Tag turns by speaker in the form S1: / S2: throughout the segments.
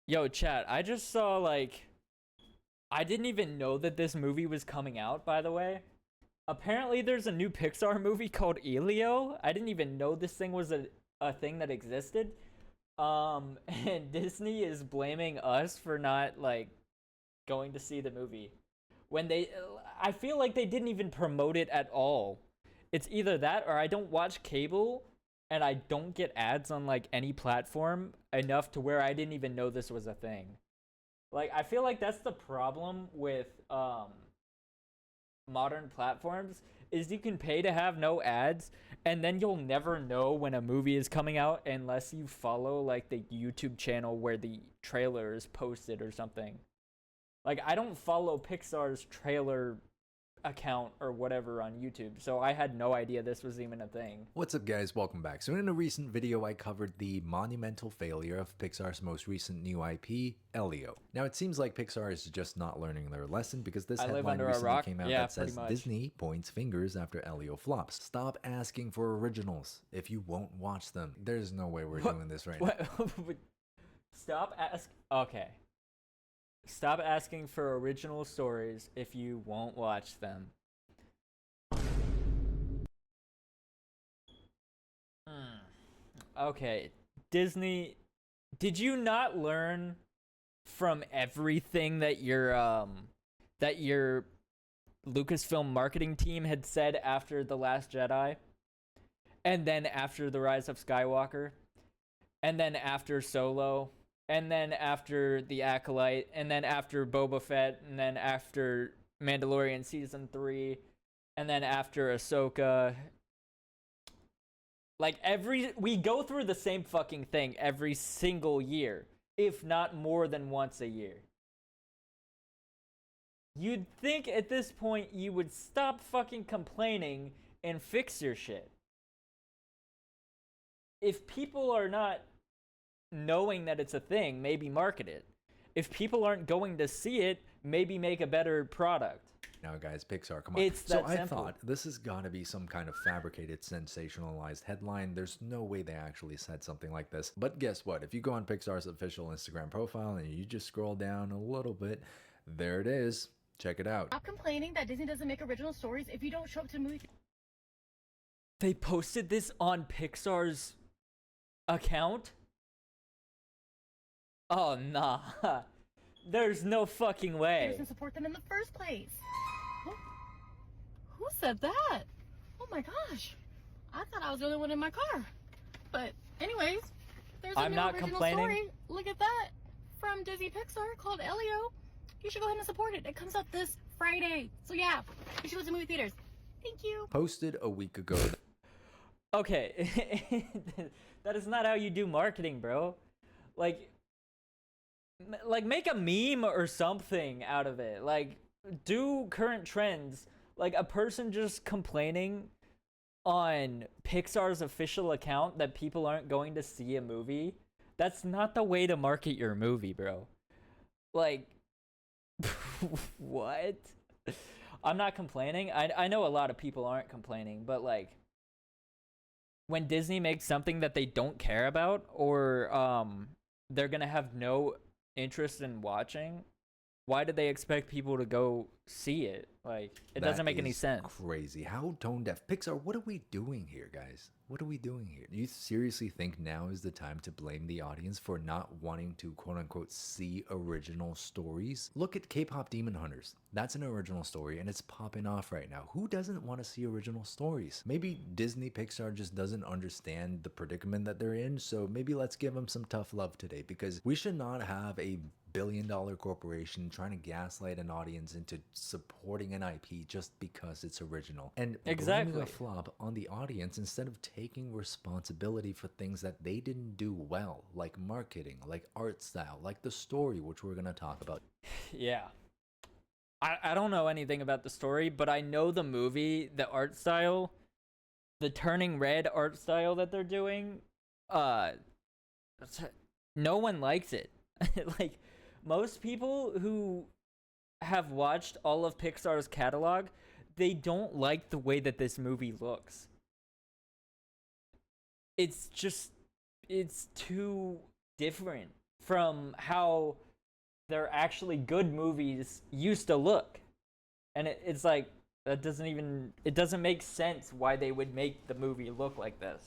S1: Yo, chat, I just saw I didn't even know that this movie was coming out, by the way. Apparently there's a new Pixar movie called Elio. I didn't even know this thing was a thing that existed. And Disney is blaming us for not going to see the movie. When I feel like they didn't even promote it at all. It's either that or I don't watch cable and I don't get ads on any platform enough to where I didn't even know this was a thing. I feel like that's the problem with modern platforms is you can pay to have no ads and then you'll never know when a movie is coming out unless you follow the YouTube channel where the trailer is posted or something. I don't follow Pixar's trailer account or whatever on YouTube, so I had no idea this was even a thing.
S2: What's up, guys? Welcome back. So in a recent video, I covered the monumental failure of Pixar's most recent new IP, Elio. Now, it seems like Pixar is just not learning their lesson because this headline recently came out that says Disney points fingers after Elio flops. Stop asking for originals if you won't watch them. There's no way we're doing this right now.
S1: Okay. Stop asking for original stories if you won't watch them. Okay, Disney, did you not learn from everything that your Lucasfilm marketing team had said after The Last Jedi? And then after The Rise of Skywalker? And then after Solo? And then after The Acolyte, and then after Boba Fett, and then after Mandalorian Season 3, and then after Ahsoka. We go through the same fucking thing every single year, if not more than once a year. You'd think at this point you would stop fucking complaining and fix your shit. If people are not knowing that it's a thing, maybe market it. If people aren't going to see it, maybe make a better product.
S2: Now, guys, Pixar, come on.
S1: It's that
S2: I
S1: simple.
S2: thought this has got to be some kind of fabricated, sensationalized headline. There's no way they actually said something like this. But guess what? If you go on Pixar's official Instagram profile and you just scroll down a little bit, there it is. Check it out.
S3: Stop complaining that Disney doesn't make original stories if you don't show up to movies.
S1: They posted this on Pixar's account? Oh, nah. There's no fucking way.
S3: And support them in the first place. Who said that? Oh my gosh. I thought I was the only one in my car. But anyways, there's a new original story. Look at that. From Disney Pixar called Elio. You should go ahead and support it. It comes out this Friday. So yeah, you should go to movie theaters. Thank you.
S2: Posted a week ago.
S1: Okay. That is not how you do marketing, bro. Make a meme or something out of it. Do current trends. A person just complaining on Pixar's official account that people aren't going to see a movie. That's not the way to market your movie, bro. What? I'm not complaining. I know a lot of people aren't complaining, but when Disney makes something that they don't care about or they're gonna have no interest in watching, why do they expect people to go see it? It doesn't make any sense.
S2: Crazy. How tone deaf. Pixar, what are we doing here, guys? What are we doing here? Do you seriously think now is the time to blame the audience for not wanting to quote unquote see original stories? Look at K-pop Demon Hunters. That's an original story and it's popping off right now. Who doesn't want to see original stories? Maybe Disney Pixar just doesn't understand the predicament that they're in, so maybe let's give them some tough love today, because we should not have a billion-dollar corporation trying to gaslight an audience into supporting an IP just because it's original and blaming a flop on the audience instead of taking responsibility for things that they didn't do well, like marketing, like art style, like the story, which we're gonna talk about.
S1: Yeah. I don't know anything about the story, but I know the movie, the art style, the turning red art style that they're doing, no one likes it. Most people who have watched all of Pixar's catalog, they don't like the way that this movie looks. It's too different from how their actually good movies used to look. And it's like, that doesn't even, it doesn't make sense why they would make the movie look like this.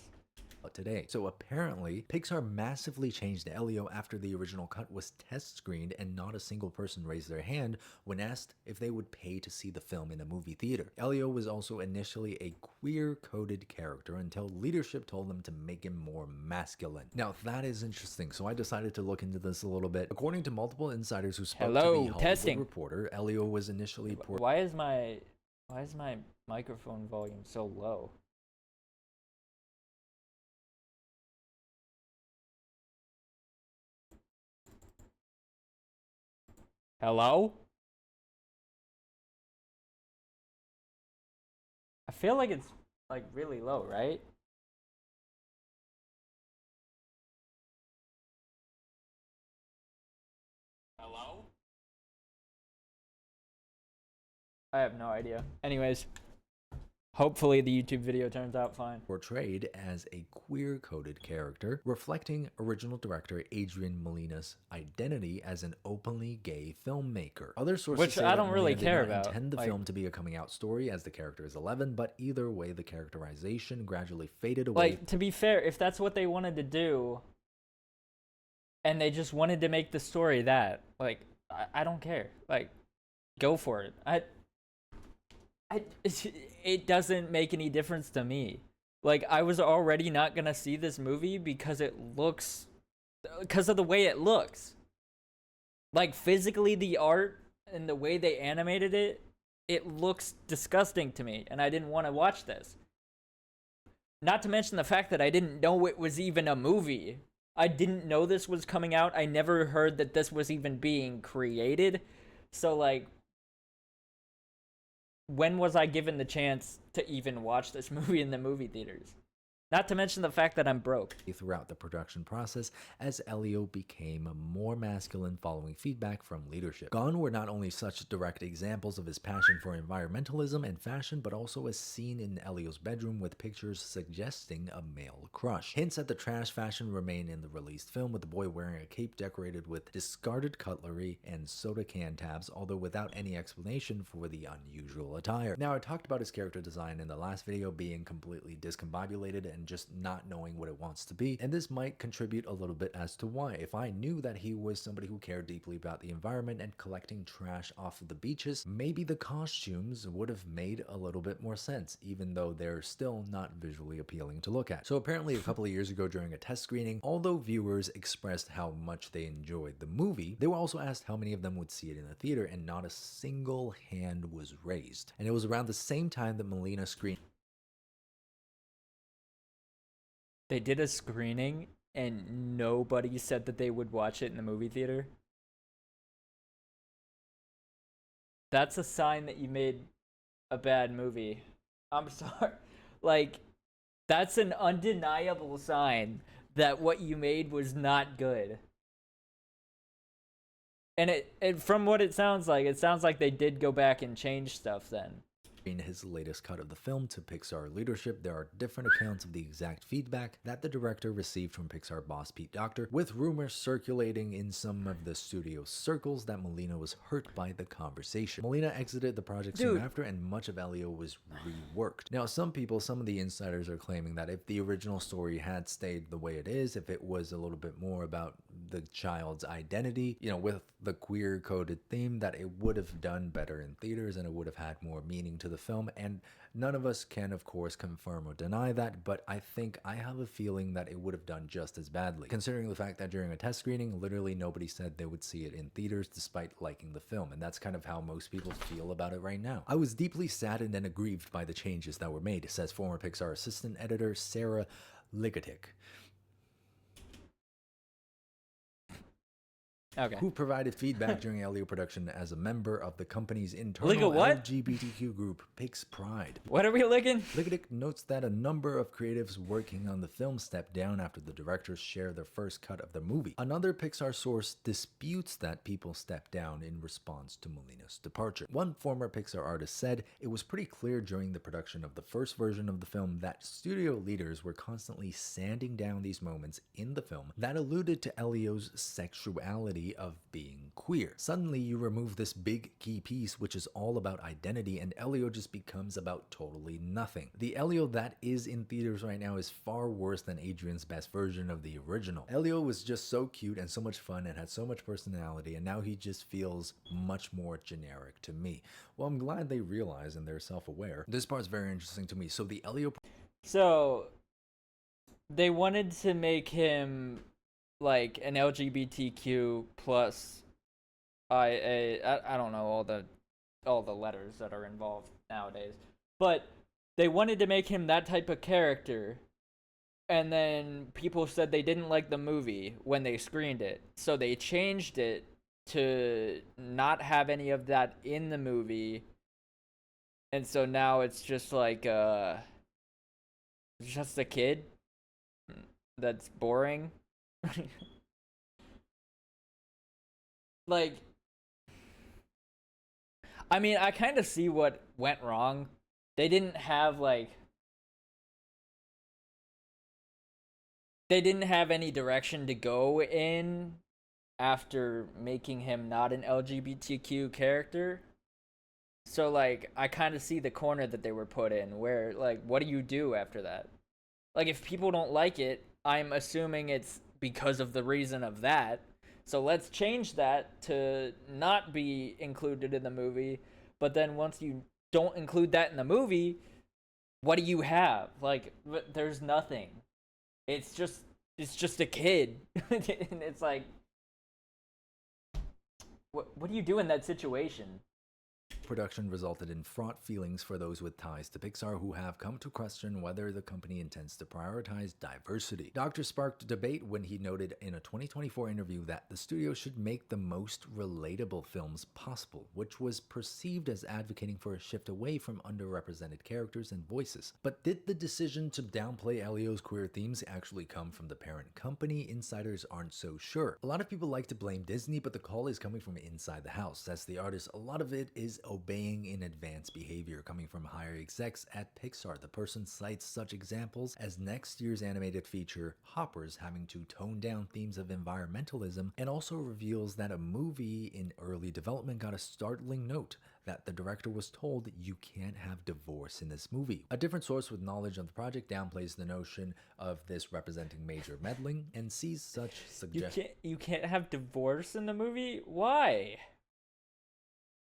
S2: Today. So apparently, Pixar massively changed Elio after the original cut was test screened and not a single person raised their hand when asked if they would pay to see the film in a movie theater. Elio was also initially a queer-coded character until leadership told them to make him more masculine. Now that is interesting, so I decided to look into this a little bit. According to multiple insiders who spoke to the Hollywood Reporter, Elio was initially...
S1: Why is my microphone volume so low? Hello? I feel like it's like really low, right? Hello? I have no idea. Anyways, hopefully the YouTube video turns out fine.
S2: Portrayed as a queer-coded character, reflecting original director Adrian Molina's identity as an openly gay filmmaker. Other sources say
S1: I don't really care about.
S2: Intend the film to be a coming-out story, as the character is 11, but either way, the characterization gradually faded away.
S1: Like, to be fair, if that's what they wanted to do, and they just wanted to make the story that, like, I don't care. Like, go for it. It doesn't make any difference to me. Like, I was already not gonna see this movie because of the way it looks. Like, physically, the art and the way they animated it, it looks disgusting to me, and I didn't want to watch this. Not to mention the fact that I didn't know it was even a movie. I didn't know this was coming out. I never heard that this was even being created. So, like, when was I given the chance to even watch this movie in the movie theaters? Not to mention the fact that I'm broke.
S2: Throughout the production process, as Elio became more masculine following feedback from leadership. Gone were not only such direct examples of his passion for environmentalism and fashion, but also a scene in Elio's bedroom with pictures suggesting a male crush. Hints at the trash fashion remain in the released film, with the boy wearing a cape decorated with discarded cutlery and soda can tabs, although without any explanation for the unusual attire. Now, I talked about his character design in the last video being completely discombobulated and just not knowing what it wants to be, and this might contribute a little bit as to why. If I knew that he was somebody who cared deeply about the environment and collecting trash off of the beaches, maybe the costumes would have made a little bit more sense, even though they're still not visually appealing to look at. So apparently a couple of years ago during a test screening, although viewers expressed how much they enjoyed the movie, they were also asked how many of them would see it in the theater, and not a single hand was raised. And it was around the same time that Molina screened.
S1: They did a screening and nobody said that they would watch it in the movie theater. That's a sign that you made a bad movie. I'm sorry. Like, that's an undeniable sign that what you made was not good. And it from what it sounds like they did go back and change stuff then.
S2: In his latest cut of the film to Pixar leadership, there are different accounts of the exact feedback that the director received from Pixar boss Pete Docter, with rumors circulating in some of the studio circles that Molina was hurt by the conversation. Molina exited the project soon after, and much of Elio was reworked. Now, some of the insiders are claiming that if the original story had stayed the way it is, if it was a little bit more about the child's identity, you know, with the queer coded theme, that it would have done better in theaters and it would have had more meaning to the film. And none of us can, of course, confirm or deny that, but I have a feeling that it would have done just as badly, considering the fact that during a test screening, literally nobody said they would see it in theaters despite liking the film. And that's kind of how most people feel about it right now. I was deeply saddened and aggrieved by the changes that were made, says former Pixar assistant editor Sarah Ligotic.
S1: Okay.
S2: who provided feedback during Elio production as a member of the company's internal
S1: what?
S2: LGBTQ group, Pix Pride.
S1: What are we looking?
S2: Liggedick notes that a number of creatives working on the film stepped down after the directors shared their first cut of the movie. Another Pixar source disputes that people stepped down in response to Molina's departure. One former Pixar artist said it was pretty clear during the production of the first version of the film that studio leaders were constantly sanding down these moments in the film that alluded to Elio's sexuality of being queer. Suddenly you remove this big key piece which is all about identity and Elio just becomes about totally nothing. The Elio that is in theaters right now is far worse than Adrian's best version of the original. Elio was just so cute and so much fun and had so much personality, and now he just feels much more generic to me. Well, I'm glad they realize and they're self-aware. This part's very interesting to me. So the Elio...
S1: So they wanted to make him like an LGBTQ plus I don't know all the letters that are involved nowadays, but they wanted to make him that type of character, and then people said they didn't like the movie when they screened it, so they changed it to not have any of that in the movie, and so now it's just like just a kid that's boring. Like, I mean, I kind of see what went wrong. They didn't have any direction to go in after making him not an LGBTQ character. So like, I kind of see the corner that they were put in where like, what do you do after that? Like, if people don't like it, I'm assuming it's because of the reason of that. So let's change that to not be included in the movie. But then once you don't include that in the movie, what do you have? Like, there's nothing. It's just a kid. And it's like, what do you do in that situation?
S2: Production resulted in fraught feelings for those with ties to Pixar who have come to question whether the company intends to prioritize diversity. Doctor sparked debate when he noted in a 2024 interview that the studio should make the most relatable films possible, which was perceived as advocating for a shift away from underrepresented characters and voices. But did the decision to downplay Elio's queer themes actually come from the parent company? Insiders aren't so sure. A lot of people like to blame Disney, but the call is coming from inside the house. That's the artist. A lot of it is obeying in advance behavior coming from higher execs at Pixar. The person cites such examples as next year's animated feature Hoppers having to tone down themes of environmentalism, and also reveals that a movie in early development got a startling note that the director was told you can't have divorce in this movie. A different source with knowledge of the project downplays the notion of this representing major meddling and sees such suggestions.
S1: You can't have divorce in the movie? Why?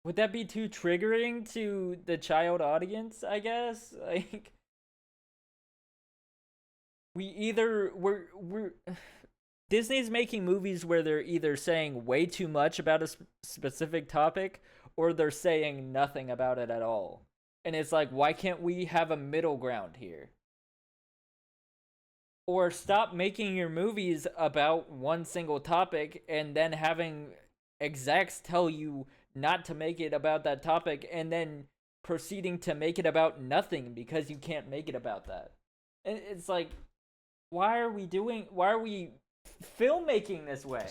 S1: Would that be too triggering to the child audience, I guess? Like, we're Disney's making movies where they're either saying way too much about a specific topic or they're saying nothing about it at all. And it's like, why can't we have a middle ground here? Or stop making your movies about one single topic and then having execs tell you not to make it about that topic and then proceeding to make it about nothing because you can't make it about that. And it's like, why are we filmmaking this way?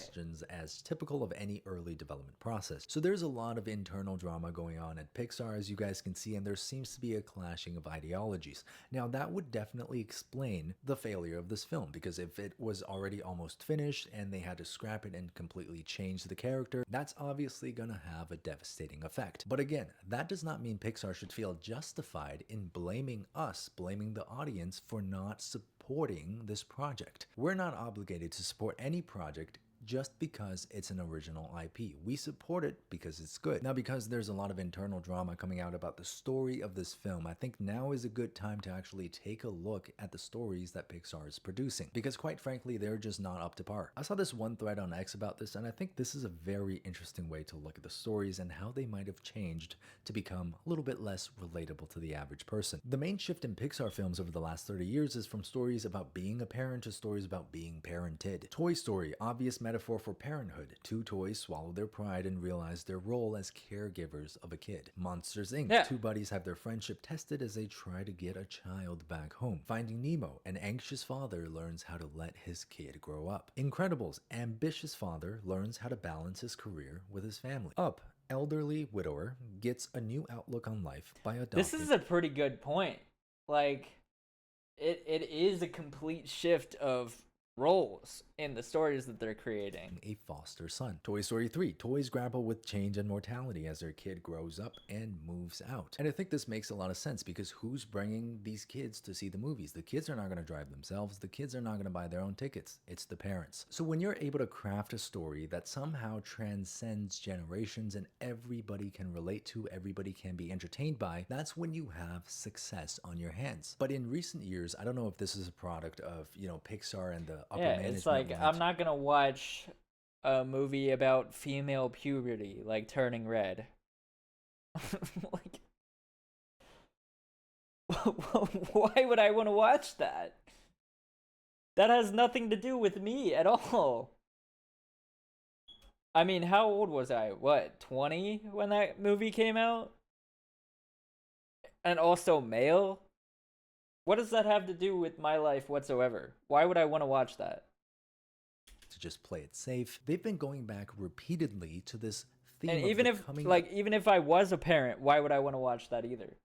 S2: As typical of any early development process. So there's a lot of internal drama going on at Pixar, as you guys can see, and there seems to be a clashing of ideologies. Now that would definitely explain the failure of this film, because if it was already almost finished and they had to scrap it and completely change the character, that's obviously gonna have a devastating effect. But again, that does not mean Pixar should feel justified in blaming the audience for not supporting this project. We're not obligated to support any project just because it's an original IP. We support it because it's good. Now, because there's a lot of internal drama coming out about the story of this film, I think now is a good time to actually take a look at the stories that Pixar is producing, because quite frankly, they're just not up to par. I saw this one thread on X about this, and I think this is a very interesting way to look at the stories and how they might have changed to become a little bit less relatable to the average person. The main shift in Pixar films over the last 30 years is from stories about being a parent to stories about being parented. Toy Story, obvious metaphor metaphor for parenthood. Two toys swallow their pride and realize their role as caregivers of a kid. Monsters Inc.
S1: Yeah.
S2: Two buddies have their friendship tested as they try to get a child back home. Finding Nemo, an anxious father learns how to let his kid grow up. Incredibles, ambitious father learns how to balance his career with his family. Up, elderly widower gets a new outlook on life by adopting.
S1: This is a pretty good point. Like, it is a complete shift of roles in the stories that they're creating.
S2: A foster son. Toy Story 3. Toys grapple with change and mortality as their kid grows up and moves out. And I think this makes a lot of sense because who's bringing these kids to see the movies? The kids are not going to drive themselves. The kids are not going to buy their own tickets. It's the parents. So when you're able to craft a story that somehow transcends generations and everybody can relate to, everybody can be entertained by, that's when you have success on your hands. But in recent years, I don't know if this is a product of, Pixar and the upper management.
S1: It's like, I'm not gonna watch a movie about female puberty, like turning red. Like, why would I want to watch that? That has nothing to do with me at all. I mean, how old was I? What, 20 when that movie came out? And also male? What does that have to do with my life whatsoever? Why would I want to watch that?
S2: To just play it safe. They've been going back repeatedly to this theme.
S1: And
S2: of
S1: even if I was a parent, why would I want to watch that either?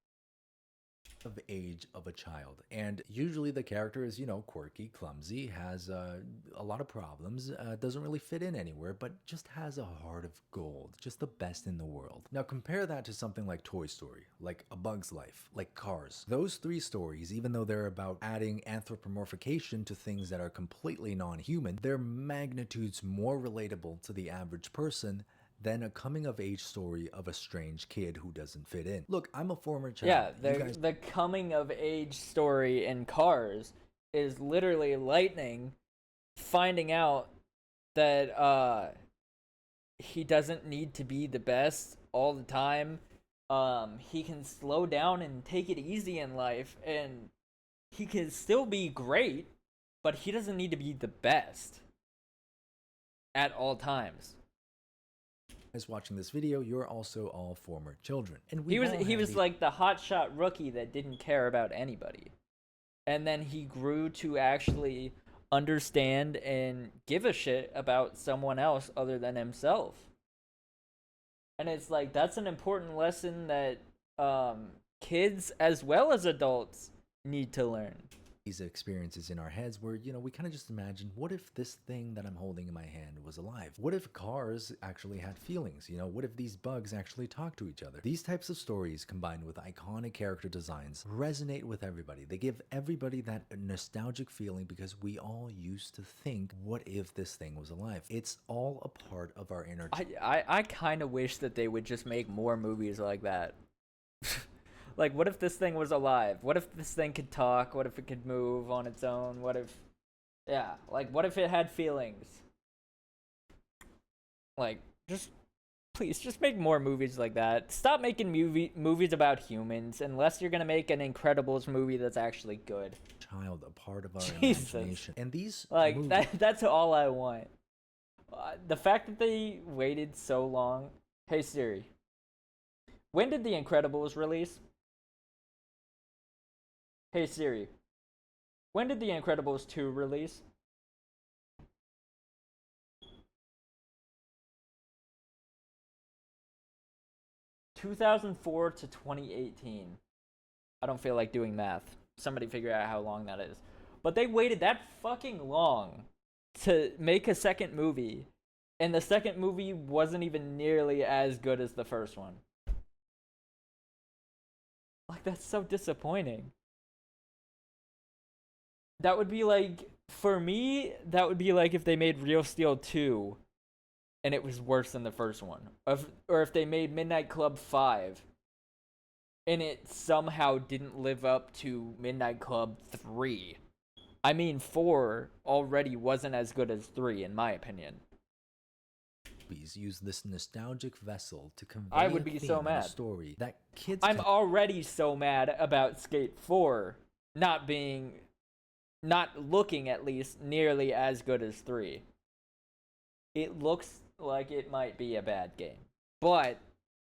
S2: Of age of a child, and usually the character is quirky, clumsy, has a lot of problems, doesn't really fit in anywhere, but just has a heart of gold, just the best in the world. Now compare that to something like Toy Story, like A Bug's Life, like Cars. Those three stories, even though they're about adding anthropomorphication to things that are completely non-human, they're magnitudes more relatable to the average person than a coming-of-age story of a strange kid who doesn't fit in. Look, I'm a former child.
S1: Yeah, the coming-of-age story in Cars is literally Lightning finding out that he doesn't need to be the best all the time. He can slow down and take it easy in life, and he can still be great, but he doesn't need to be the best at all times.
S2: As watching this video, you're also all former children, and
S1: he was like the hotshot rookie that didn't care about anybody, and then he grew to actually understand and give a shit about someone else other than himself. And it's like, that's an important lesson that kids as well as adults need to learn.
S2: These experiences in our heads where, we kind of just imagine, what if this thing that I'm holding in my hand was alive? What if cars actually had feelings? What if these bugs actually talk to each other? These types of stories combined with iconic character designs resonate with everybody. They give everybody that nostalgic feeling because we all used to think, what if this thing was alive? It's all a part of our inner...
S1: I kind of wish that they would just make more movies like that. Like, what if this thing was alive? What if this thing could talk? What if it could move on its own? What if... Yeah, like, what if it had feelings? Like, please, just make more movies like that. Stop making movies about humans, unless you're gonna make an Incredibles movie that's actually good.
S2: Child, a part of our imagination. And these
S1: that's all I want. The fact that they waited so long... Hey, Siri. When did The Incredibles release? Hey Siri, when did The Incredibles 2 release? ...2004 to 2018. I don't feel like doing math. Somebody figure out how long that is. But they waited that fucking long to make a second movie, and the second movie wasn't even nearly as good as the first one. Like, that's so disappointing. That would be like, for me, that would be like if they made Real Steel 2 and it was worse than the first one. Or if they made Midnight Club 5 and it somehow didn't live up to Midnight Club 3. I mean, 4 already wasn't as good as 3, in my opinion.
S2: Use this nostalgic vessel to convey
S1: I would be so mad.
S2: A story that kids...
S1: I'm already so mad about Skate 4 not looking at least nearly as good as 3. it looks like it might be a bad game. But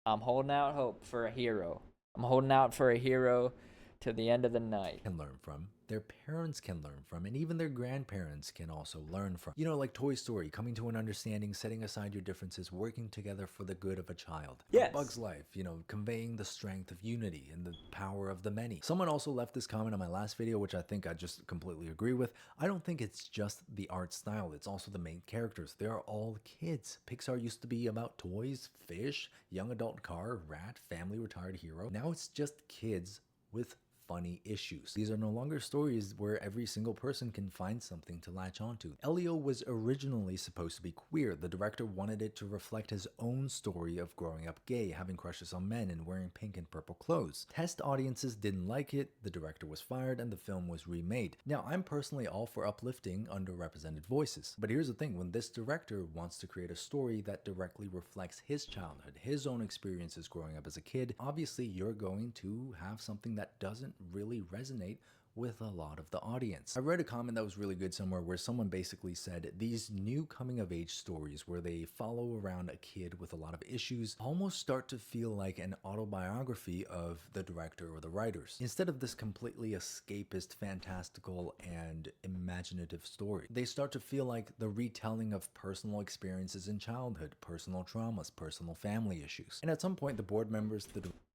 S1: I'm holding out hope for a hero. I'm holding out for a hero to the end of the night.
S2: Can learn from, their parents can learn from, and even their grandparents can also learn from. You know, like Toy Story, coming to an understanding, setting aside your differences, working together for the good of a child.
S1: Yes.
S2: Bug's Life, you know, conveying the strength of unity and the power of the many. Someone also left this comment on my last video, which I think I just completely agree with. I don't think it's just the art style, it's also the main characters. They are all kids. Pixar used to be about toys, fish, young adult car, rat, family, retired hero. Now it's just kids with funny issues. These are no longer stories where every single person can find something to latch onto. Elio was originally supposed to be queer. The director wanted it to reflect his own story of growing up gay, having crushes on men, and wearing pink and purple clothes. Test audiences didn't like it, the director was fired, and the film was remade. Now, I'm personally all for uplifting underrepresented voices. But here's the thing, when this director wants to create a story that directly reflects his childhood, his own experiences growing up as a kid, obviously you're going to have something that doesn't really resonate with a lot of the audience. I read a comment that was really good somewhere where someone basically said these new coming of age stories where they follow around a kid with a lot of issues almost start to feel like an autobiography of the director or the writers, instead of this completely escapist, fantastical, and imaginative story. They start to feel like the retelling of personal experiences in childhood, personal traumas, personal family issues. And at some point the board members,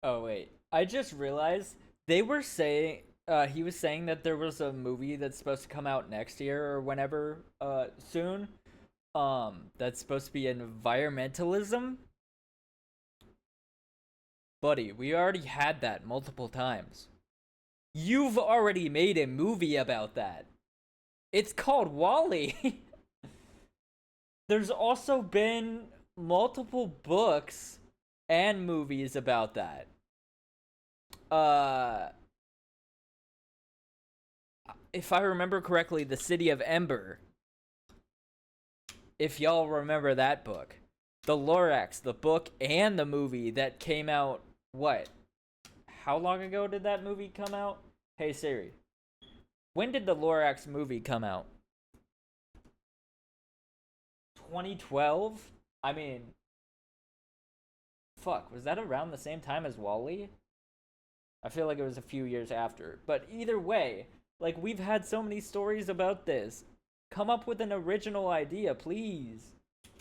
S1: Oh wait, I just realized they were saying he was saying that there was a movie that's supposed to come out next year or whenever soon that's supposed to be environmentalism. Buddy, we already had that multiple times. You've already made a movie about that. It's called Wall-E. There's also been multiple books and movies about that. If I remember correctly, The City of Ember. If y'all remember that book. The Lorax, the book and the movie that came out, what? How long ago did that movie come out? Hey Siri. When did the Lorax movie come out? 2012? I mean, fuck, was that around the same time as Wall-E? I feel like it was a few years after. But either way, like, we've had so many stories about this. Come up with an original idea, please.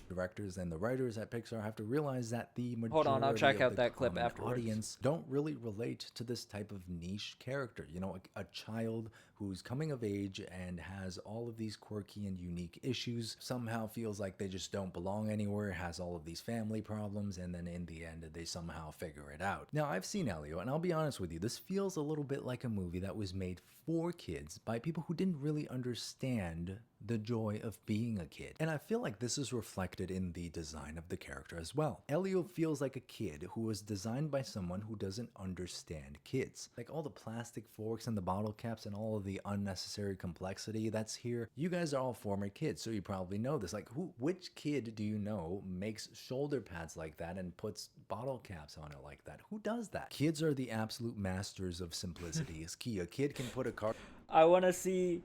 S2: Directors and the writers at Pixar have to realize that the majority
S1: Hold on, I'll check out
S2: of the
S1: that clip
S2: common
S1: afterwards.
S2: audience don't really relate to this type of niche character. You know, a child who's coming of age and has all of these quirky and unique issues, somehow feels like they just don't belong anywhere, has all of these family problems, and then in the end, they somehow figure it out. Now, I've seen Elio, and I'll be honest with you, this feels a little bit like a movie that was made for kids by people who didn't really understand the joy of being a kid. And I feel like this is reflected in the design of the character as well. Elio feels like a kid who was designed by someone who doesn't understand kids. Like all the plastic forks and the bottle caps and all of the unnecessary complexity that's here. You guys are all former kids, so you probably know this. Like which kid do you know makes shoulder pads like that and puts bottle caps on it like that? Who does that? Kids are the absolute masters of simplicity. Is key. A kid can put a car.
S1: I want to see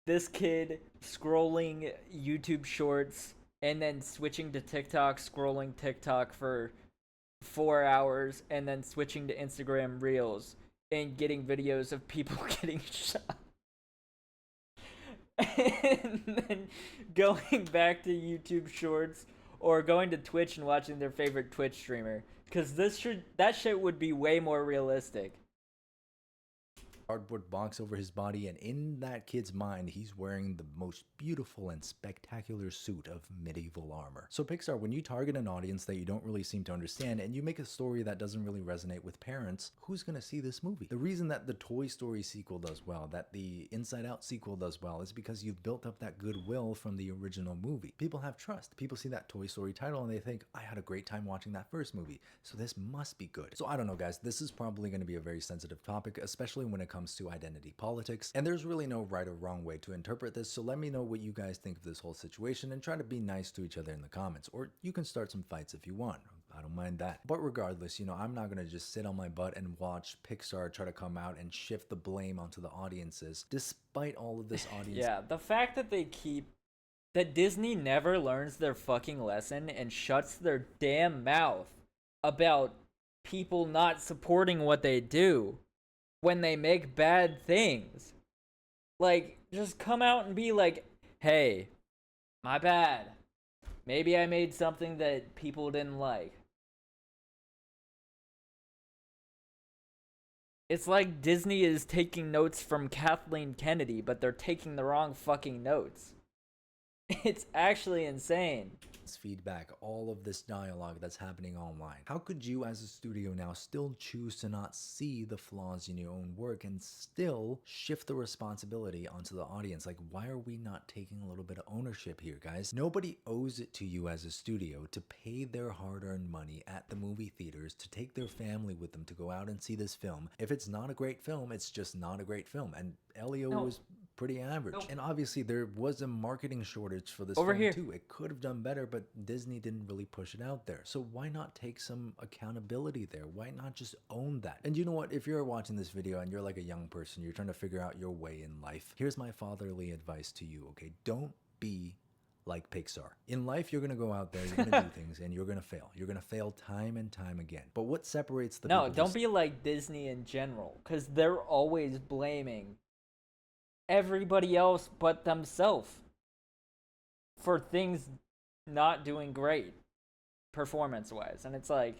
S1: this kid scrolling YouTube shorts and then switching to TikTok, scrolling TikTok for 4 hours, and then switching to Instagram Reels and getting videos of people getting shot. And then going back to YouTube Shorts or going to Twitch and watching their favorite Twitch streamer. Because that shit would be way more realistic.
S2: Cardboard box over his body, and in that kid's mind, he's wearing the most beautiful and spectacular suit of medieval armor. So Pixar, when you target an audience that you don't really seem to understand, and you make a story that doesn't really resonate with parents, who's gonna see this movie? The reason that the Toy Story sequel does well, that the Inside Out sequel does well, is because you've built up that goodwill from the original movie. People have trust. People see that Toy Story title and they think, I had a great time watching that first movie, so this must be good. So I don't know, guys, this is probably gonna be a very sensitive topic, especially when it comes to identity politics, and there's really no right or wrong way to interpret this, so let me know what you guys think of this whole situation and try to be nice to each other in the comments, or you can start some fights if you want. I don't mind that. But regardless, you know, I'm not gonna just sit on my butt and watch Pixar try to come out and shift the blame onto the audiences, despite all of this audience.
S1: Yeah, the fact that they keep that Disney never learns their fucking lesson and shuts their damn mouth about people not supporting what they do when they make bad things. Like, just come out and be like, hey, my bad. Maybe I made something that people didn't like. It's like Disney is taking notes from Kathleen Kennedy, but they're taking the wrong fucking notes. It's actually insane.
S2: Feedback, all of this dialogue that's happening online. How could you as a studio now still choose to not see the flaws in your own work and still shift the responsibility onto the audience? Like, why are we not taking a little bit of ownership here, guys? Nobody owes it to you as a studio to pay their hard-earned money at the movie theaters to take their family with them to go out and see this film. If it's not a great film, it's just not a great film. And Elio was pretty average. And obviously there was a marketing shortage for this film too. It could have done better, but Disney didn't really push it out there. So why not take some accountability there? Why not just own that? And you know what? If you're watching this video and you're like a young person, you're trying to figure out your way in life, here's my fatherly advice to you, okay? Don't be like Pixar. In life, you're gonna go out there, you're gonna do things, and you're gonna fail. You're gonna fail time and time again. But what separates the people?
S1: No, don't be like Disney in general, because they're always blaming everybody else but themselves for things not doing great performance-wise. And it's like,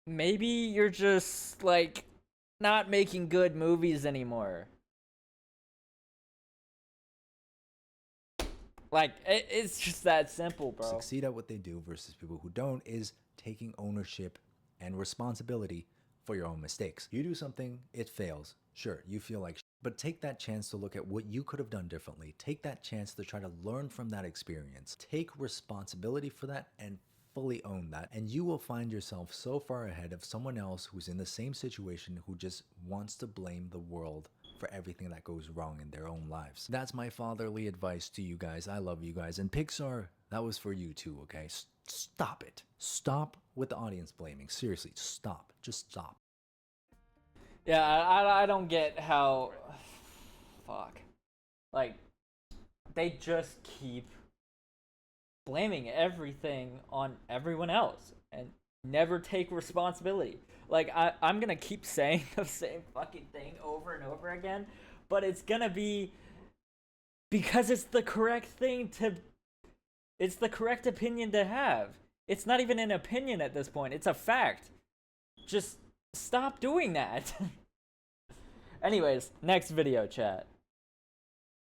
S1: maybe you're just, like, not making good movies anymore. Like, it's just that simple, bro.
S2: Succeed at what they do versus people who don't is taking ownership and responsibility for your own mistakes. You do something, it fails. Sure, you feel like but take that chance to look at what you could have done differently. Take that chance to try to learn from that experience. Take responsibility for that and fully own that. And you will find yourself so far ahead of someone else who's in the same situation who just wants to blame the world for everything that goes wrong in their own lives. That's my fatherly advice to you guys. I love you guys. And Pixar, that was for you too, okay? Stop it. Stop with the audience blaming. Seriously, stop. Just stop.
S1: Yeah, I don't get how... Fuck. Like, they just keep blaming everything on everyone else and never take responsibility. Like, I'm gonna keep saying the same fucking thing over and over again, but it's gonna be because it's the correct thing to... It's the correct opinion to have. It's not even an opinion at this point. It's a fact. Just stop doing that. Anyways, next video, chat.